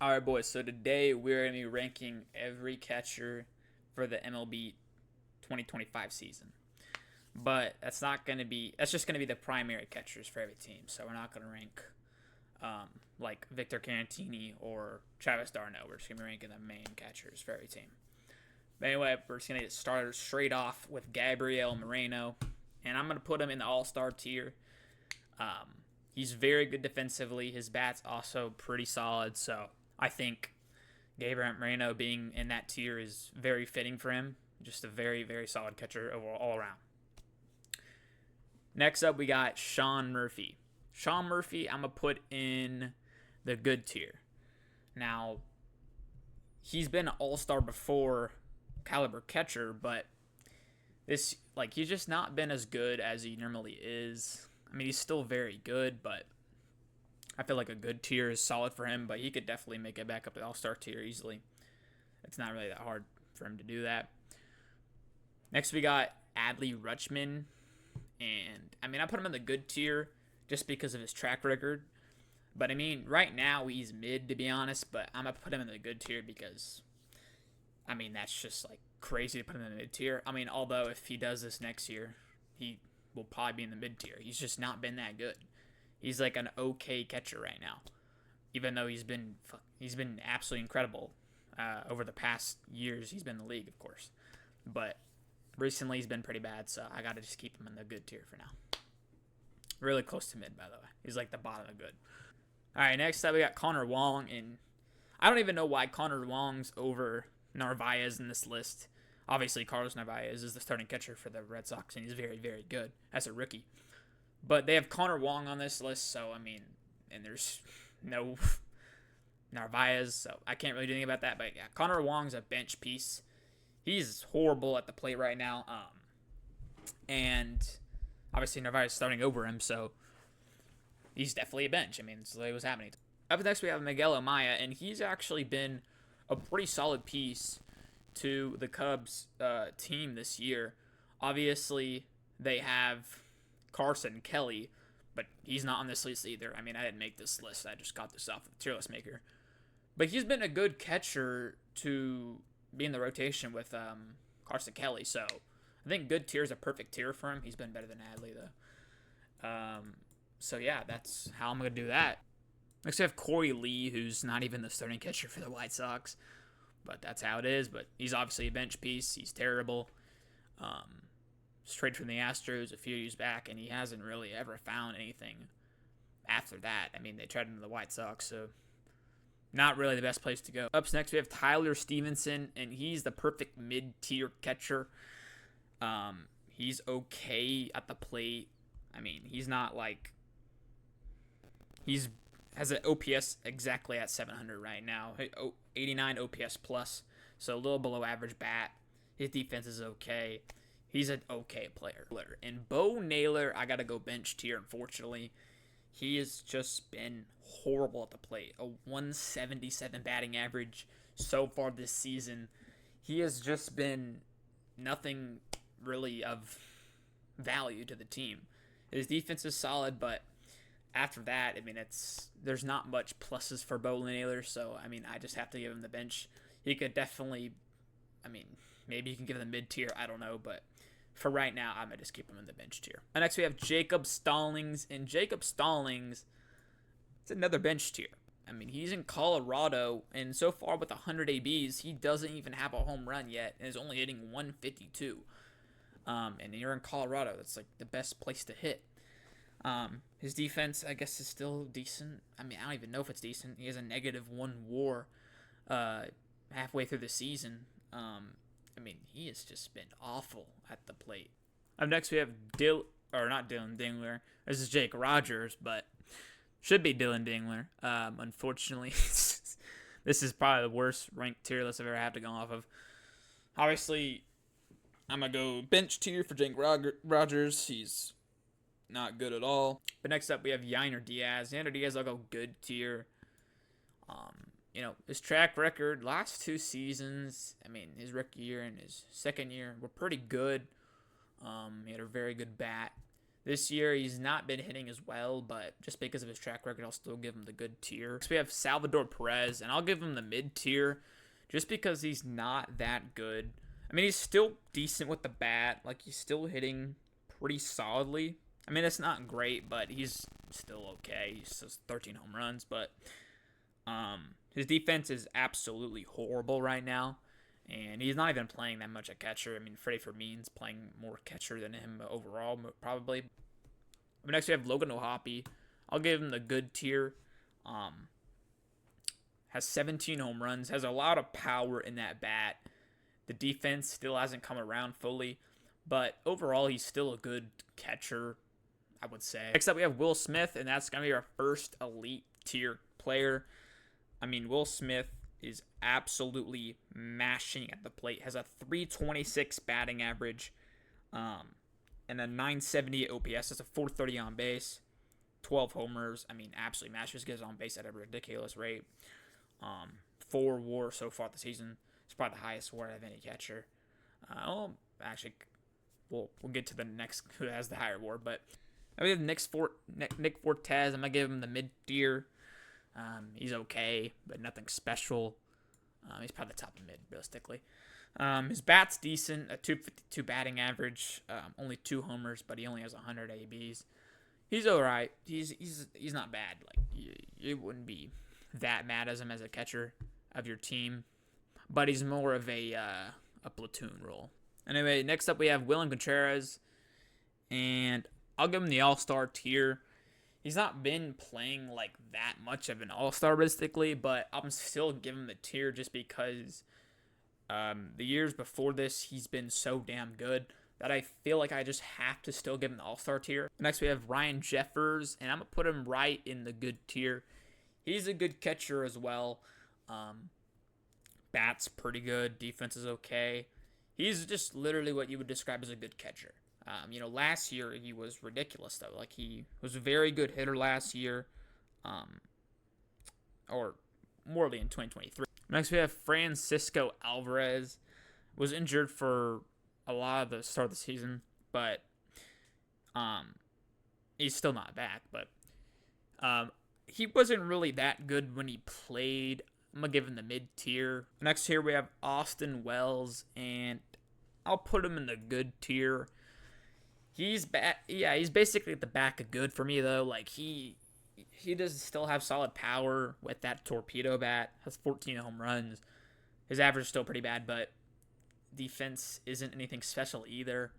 All right, boys. So today we're going to be ranking every catcher for the MLB 2025 season. But that's just going to be the primary catchers for every team. So we're not going to rank like Victor Cantini or Travis d'Arnaud. We're just going to be ranking the main catchers for every team. But anyway, we're just going to get started straight off with Gabriel Moreno. And I'm going to put him in the all-star tier. He's very good defensively. His bat's also pretty solid. So I think Gabriel Moreno being in that tier is very fitting for him. Just a very, very solid catcher all around. Next up, we got Sean Murphy. Sean Murphy, I'm going to put in the good tier. Now, he's been an all-star before caliber catcher, but he's just not been as good as he normally is. I mean, he's still very good, but I feel like a good tier is solid for him, but he could definitely make it back up to the all-star tier easily. It's not really that hard for him to do that. Next, we got Adley Rutschman, and I mean, I put him in the good tier just because of his track record. But I mean, right now he's mid, to be honest, but I'm going to put him in the good tier because, I mean, that's just like crazy to put him in the mid tier. I mean, although if he does this next year, he will probably be in the mid tier. He's just not been that good. He's like an okay catcher right now, even though he's been absolutely incredible over the past years. He's been in the league, of course, but recently he's been pretty bad. So I gotta just keep him in the good tier for now. Really close to mid, by the way. He's like the bottom of good. All right, next up we got Connor Wong, and I don't even know why Connor Wong's over Narvaez in this list. Obviously, Carlos Narvaez is the starting catcher for the Red Sox, and he's very, very good as a rookie. But they have Connor Wong on this list, so, I mean, and there's no Narvaez, so I can't really do anything about that. But, yeah, Connor Wong's a bench piece. He's horrible at the plate right now. And, obviously, Narvaez is starting over him, so he's definitely a bench. I mean, that's what's happening. Up next, we have Miguel Amaya, and he's actually been a pretty solid piece to the Cubs team this year. Obviously, they have Carson Kelly, but he's not on this list either. I mean, I didn't make this list. I just got this off of the tier list maker. But he's been a good catcher to be in the rotation with Carson Kelly. So I think good tier is a perfect tier for him. He's been better than Adley, though. So, yeah, that's how I'm going to do that. Next, we have Corey Lee, who's not even the starting catcher for the White Sox. But that's how it is. But he's obviously a bench piece. He's terrible. Straight from the Astros a few years back, and he hasn't really ever found anything after that. I mean, they tried him to the White Sox, so not really the best place to go. Up next, we have Tyler Stevenson, and he's the perfect mid-tier catcher. He's okay at the plate. I mean, he's not like... has an OPS exactly at 700 right now. 89 OPS plus, so a little below average bat. His defense is okay. He's an okay player. And Bo Naylor, I got to go bench tier, unfortunately. He has just been horrible at the plate. A 177 batting average so far this season. He has just been nothing really of value to the team. His defense is solid, but after that, I mean, there's not much pluses for Bo Naylor, so, I mean, I just have to give him the bench. He could definitely, I mean, maybe you can give him the mid-tier, I don't know, but for right now, I'm going to just keep him in the bench tier. And next, we have Jacob Stallings, and Jacob Stallings, it's another bench tier. I mean, he's in Colorado, and so far with 100 ABs, he doesn't even have a home run yet, and is only hitting 152. And you're in Colorado, that's like the best place to hit. His defense, I guess, is still decent. I mean, I don't even know if it's decent. He has a -1 WAR halfway through the season. I mean, he has just been awful at the plate. Up next, we have not Dylan Dingler. This is Jake Rogers, but should be Dylan Dingler. Unfortunately, this is probably the worst ranked tier list I've ever had to go off of. Obviously, I'm going to go bench tier for Jake Rogers. He's not good at all. But next up, we have Yainer Diaz. Yainer Diaz, I'll go good tier. His track record, last 2 seasons, I mean, his rookie year and his second year were pretty good. He had a very good bat. This year, he's not been hitting as well, but just because of his track record, I'll still give him the good tier. Next, we have Salvador Perez, and I'll give him the mid tier just because he's not that good. I mean, he's still decent with the bat. Like, he's still hitting pretty solidly. I mean, it's not great, but he's still okay. He has 13 home runs, but his defense is absolutely horrible right now, and he's not even playing that much at catcher. I mean, Freddie Fermin's playing more catcher than him overall, probably. But next we have Logan O'Hoppe. I'll give him the good tier. Has 17 home runs, has a lot of power in that bat. The defense still hasn't come around fully, but overall he's still a good catcher, I would say. Next up we have Will Smith, and that's going to be our first elite tier player. I mean, Will Smith is absolutely mashing at the plate. Has a 326 batting average, and a 970 OPS. That's a 430 on base, 12 homers. I mean, absolutely mashes. Gets on base at a ridiculous rate. 4 WAR so far this season. It's probably the highest WAR of any catcher. Actually, we'll get to the next who has the higher WAR, but I mean, Nick Fortes. I'm gonna give him the mid tier. He's okay, but nothing special. He's probably the top of mid, realistically. His bat's decent, a 252 batting average, only 2 homers, but he only has 100 ABs. He's all right. He's not bad. Like, you wouldn't be that mad as him as a catcher of your team, but he's more of a platoon role. Anyway, next up we have William Contreras, and I'll give him the all-star tier. He's not been playing like that much of an all-star realistically, but I'm still giving him the tier just because the years before this he's been so damn good that I feel like I just have to still give him the all-star tier. Next we have Ryan Jeffers, and I'm going to put him right in the good tier. He's a good catcher as well. Bat's pretty good. Defense is okay. He's just literally what you would describe as a good catcher. Last year he was ridiculous though. Like, he was a very good hitter last year, or morely in 2023. Next we have Francisco Alvarez. Was injured for a lot of the start of the season, but he's still not back. But he wasn't really that good when he played. I'm gonna give him the mid tier. Next here we have Austin Wells, and I'll put him in the good tier. He's he's basically at the back of good for me though. Like, he does still have solid power with that torpedo bat. Has 14 home runs. His average is still pretty bad, but defense isn't anything special either.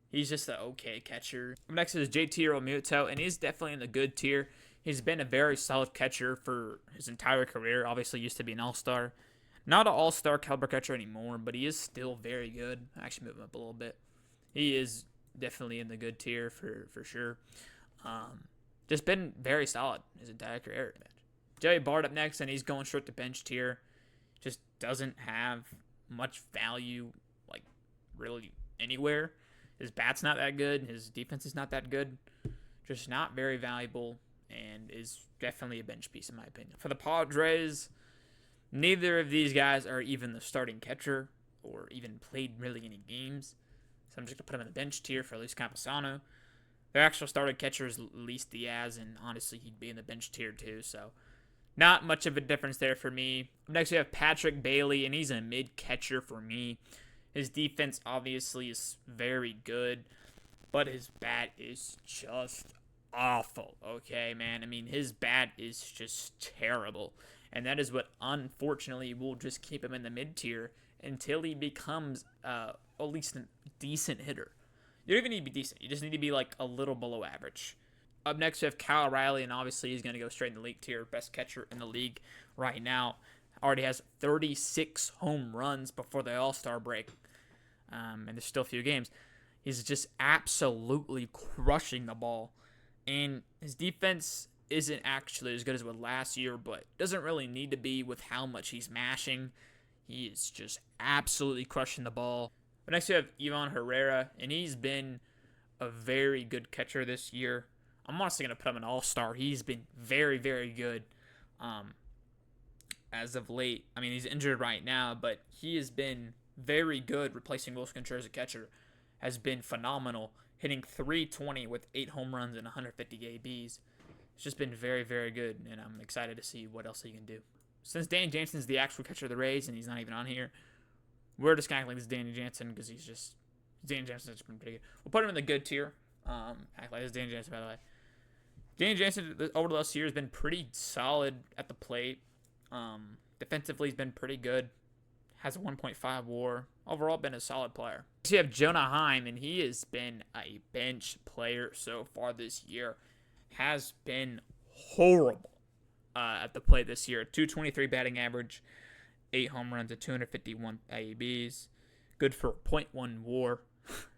He's just an okay catcher. Next is JT Realmuto, and he's definitely in the good tier. He's been a very solid catcher for his entire career. Obviously used to be an all-star. Not an all-star caliber catcher anymore, but he is still very good. I actually move him up a little bit. He is definitely in the good tier for sure. Just been very solid his entire career. Joey Bart up next, and he's going straight to bench tier. Just doesn't have much value, like, really anywhere. His bat's not that good. His defense is not that good. Just not very valuable, and is definitely a bench piece in my opinion. For the Padres, neither of these guys are even the starting catcher or even played really any games. So I'm just going to put him in the bench tier for Luis Campusano. Their actual starting catcher is Luis Diaz, and honestly, he'd be in the bench tier too. So not much of a difference there for me. Next, we have Patrick Bailey, and he's a mid-catcher for me. His defense obviously is very good, but his bat is just awful. Okay, man. I mean, his bat is just terrible. And that is what, unfortunately, will just keep him in the mid-tier until he becomes at least a decent hitter. You don't even need to be decent. You just need to be, like, a little below average. Up next, we have Kyle O'Reilly, and obviously he's going to go straight in the league tier. Best catcher in the league right now. Already has 36 home runs before the All-Star break. And there's still a few games. He's just absolutely crushing the ball. And his defense isn't actually as good as it was last year, but doesn't really need to be with how much he's mashing. He is just absolutely crushing the ball. But next, we have Ivan Herrera, and he's been a very good catcher this year. I'm honestly going to put him an all-star. He's been very, very good as of late. I mean, he's injured right now, but he has been very good replacing Willson Contreras as a catcher. Has been phenomenal. hitting 320 with 8 home runs and 150 ABs. It's just been very, very good, and I'm excited to see what else he can do. Since Danny Jansen's the actual catcher of the Rays, and he's not even on here, we're just kind of like this Danny Jansen because Danny Jansen's been pretty good. We'll put him in the good tier. Act like this Danny Jansen, by the way. Danny Jansen over the last year has been pretty solid at the plate. Defensively, he's been pretty good. Has a 1.5 WAR. Overall, been a solid player. So you have Jonah Heim, and he has been a bench player so far this year. Has been horrible at the plate this year. 223 batting average, 8 home runs, and 251 ABs. Good for 0.1 WAR.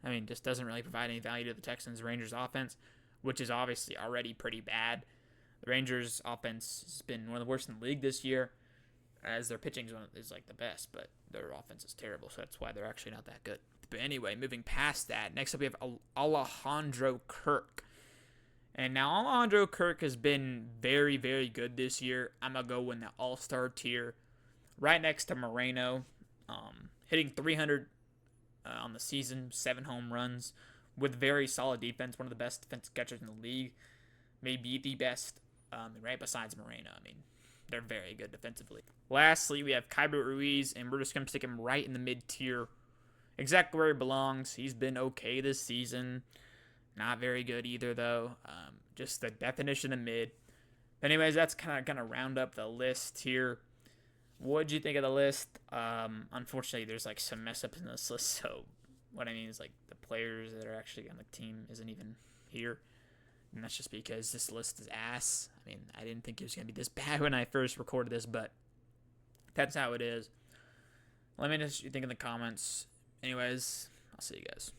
I mean, just doesn't really provide any value to the Texans-Rangers offense, which is obviously already pretty bad. The Rangers offense has been one of the worst in the league this year, as their pitching is like the best, but their offense is terrible, so that's why they're actually not that good. But anyway, moving past that, next up we have Alejandro Kirk. And now Alejandro Kirk has been very, very good this year. I'm going to go in the all-star tier, right next to Moreno, hitting 300 on the season, 7 home runs, with very solid defense, one of the best defensive catchers in the league, maybe the best, right besides Moreno. I mean, they're very good defensively. Lastly, we have Kyber Ruiz, and we're just going to stick him right in the mid-tier, exactly where he belongs. He's been okay this season. Not very good either, though. Just the definition of mid. Anyways, that's kind of going to round up the list here. What'd you think of the list? Unfortunately, there's like some mess ups in this list, so what I mean is like the players that are actually on the team isn't even here. And that's just because this list is ass. I mean, I didn't think it was going to be this bad when I first recorded this, but that's how it is. Let me know what you think in the comments. Anyways, I'll see you guys.